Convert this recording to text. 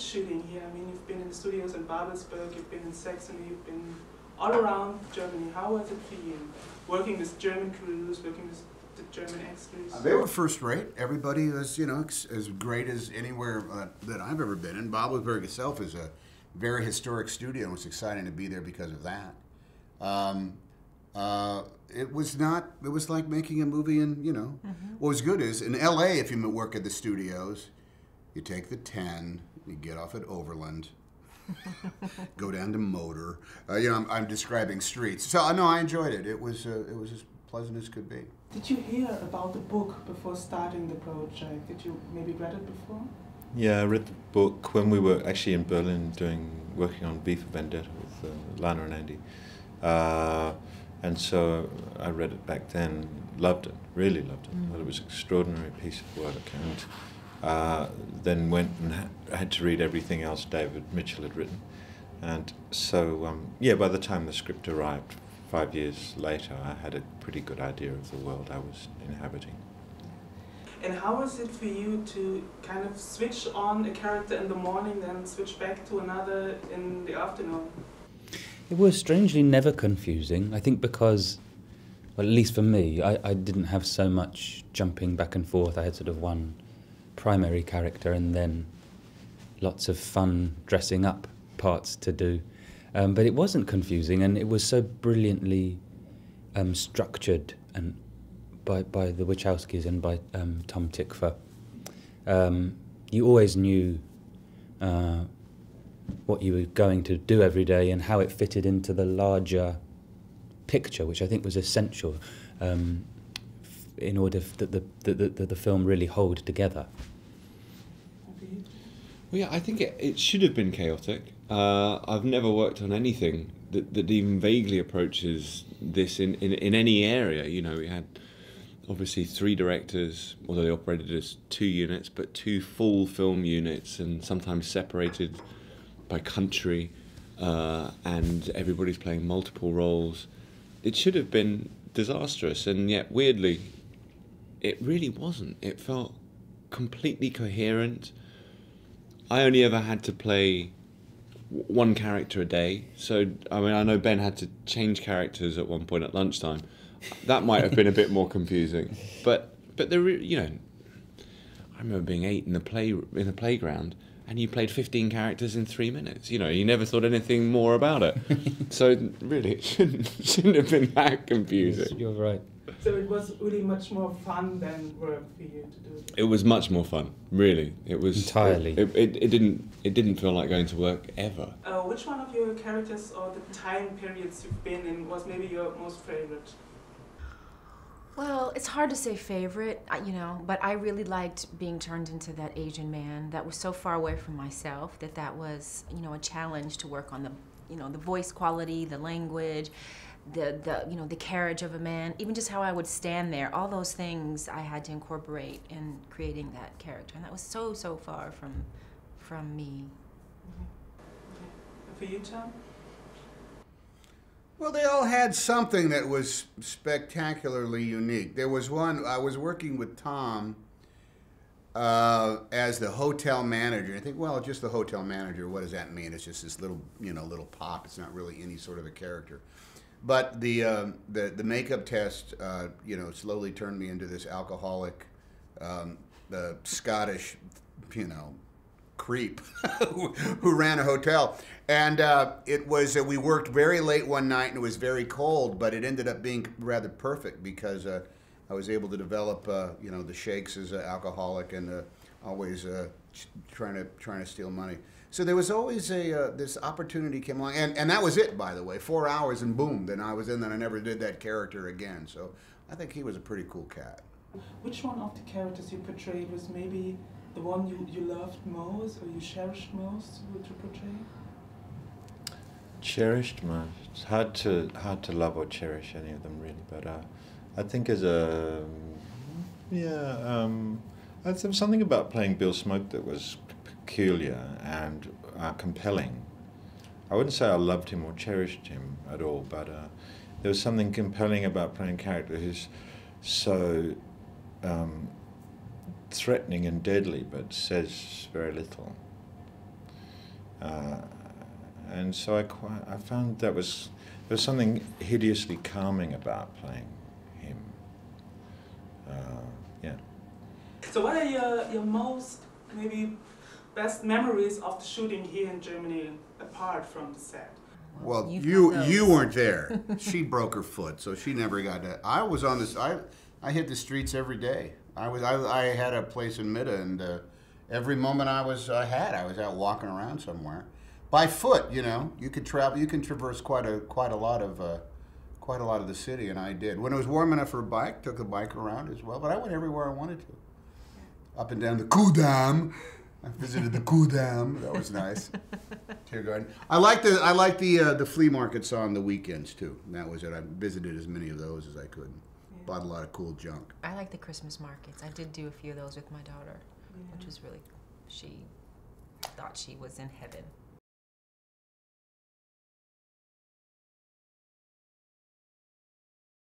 shooting here? I mean, you've been in the studios in Babelsberg, you've been in Saxony, you've been all around Germany. How was it for you? Working with German crews, working with the German extras? They were first rate. Everybody was, you know, as great as anywhere that I've ever been in. Babelsberg itself is a very historic studio, and it's exciting to be there because of that. It was like making a movie in, you know. What was good is, in LA, if you work at the studios, you take the 10, you get off at Overland, go down to Motor. You know, I'm describing streets. So, no, I enjoyed it. It was as pleasant as could be. Did you hear about the book before starting the project? Did you maybe read it before? Yeah, I read the book when we were actually in Berlin working on V for Vendetta with Lana and Andy. And so I read it back then, loved it, really loved it. Thought it was an extraordinary piece of work, and then went and had to read everything else David Mitchell had written. And so, yeah, by the time the script arrived, 5 years later, I had a pretty good idea of the world I was inhabiting. And how was it for you to kind of switch on a character in the morning, then switch back to another in the afternoon? It was strangely never confusing, I think because, well, at least for me, I didn't have so much jumping back and forth. I had sort of one primary character and then lots of fun dressing up parts to do. But it wasn't confusing, and it was so brilliantly structured and by the Wachowskis and by Tom Tykwer. You always knew what you were going to do every day and how it fitted into the larger picture, which I think was essential in order that the film really hold together. Well, yeah, I think it should have been chaotic. I've never worked on anything that even vaguely approaches this in any area. You know, we had obviously 3 directors, although they operated as 2 units, but 2 full film units, and sometimes separated by country, and everybody's playing multiple roles. It should have been disastrous, and yet weirdly, it really wasn't. It felt completely coherent. I only ever had to play one character a day, so I mean, I know Ben had to change characters at one point at lunchtime. That might have been a bit more confusing, but there, you know, I remember being 8 in the playground, and you played 15 characters in 3 minutes. You know, you never thought anything more about it. So really, it shouldn't have been that confusing. Yes, you're right. So it was really much more fun than work for you to do it. It was much more fun, really. It was entirely. It didn't feel like going to work ever. Which one of your characters or the time periods you've been in was maybe your most favorite? Well, it's hard to say favorite, you know, but I really liked being turned into that Asian man that was so far away from myself that was, you know, a challenge to work on the, you know, the voice quality, the language, the carriage of a man, even just how I would stand there. All those things I had to incorporate in creating that character, and that was so far from me. For you, Tom? Well, they all had something that was spectacularly unique. There was one, I was working with Tom as the hotel manager. I think, well, just the hotel manager, what does that mean? It's just this little, you know, little pop. It's not really any sort of a character. But the makeup test, you know, slowly turned me into this alcoholic, Scottish, you know, creep who ran a hotel. And it was, we worked very late one night and it was very cold, but it ended up being rather perfect because I was able to develop, you know, the shakes as an alcoholic and always trying to steal money. So there was always this opportunity came along, and that was it, by the way, 4 hours and boom, then I was in, then I never did that character again. So I think he was a pretty cool cat. Which one of the characters you portrayed was maybe the one you loved most or you cherished most to portray? Cherished most. It's hard to love or cherish any of them really, but I think as a there was something about playing Bill Smoke that was peculiar and compelling. I wouldn't say I loved him or cherished him at all, but there was something compelling about playing a character who's so threatening and deadly, but says very little. And so I found there was something hideously calming about playing him. Yeah. So what are your most, maybe, best memories of the shooting here in Germany, apart from the set? Well, You've you got those. weren't there. She broke her foot, so she never got to. I was on this. I hit the streets every day. I had a place in Mitte, and every moment I was out walking around somewhere, by foot. You know, you could travel. You can traverse quite a lot of the city, and I did. When it was warm enough for a bike, took a bike around as well. But I went everywhere I wanted to, up and down the Kudamm. I visited the Kudamm. That was nice. Tear garden. I like the flea markets on the weekends too. And that was it. I visited as many of those as I could. Yeah. Bought a lot of cool junk. I like the Christmas markets. I did do a few of those with my daughter, which was really, she thought she was in heaven.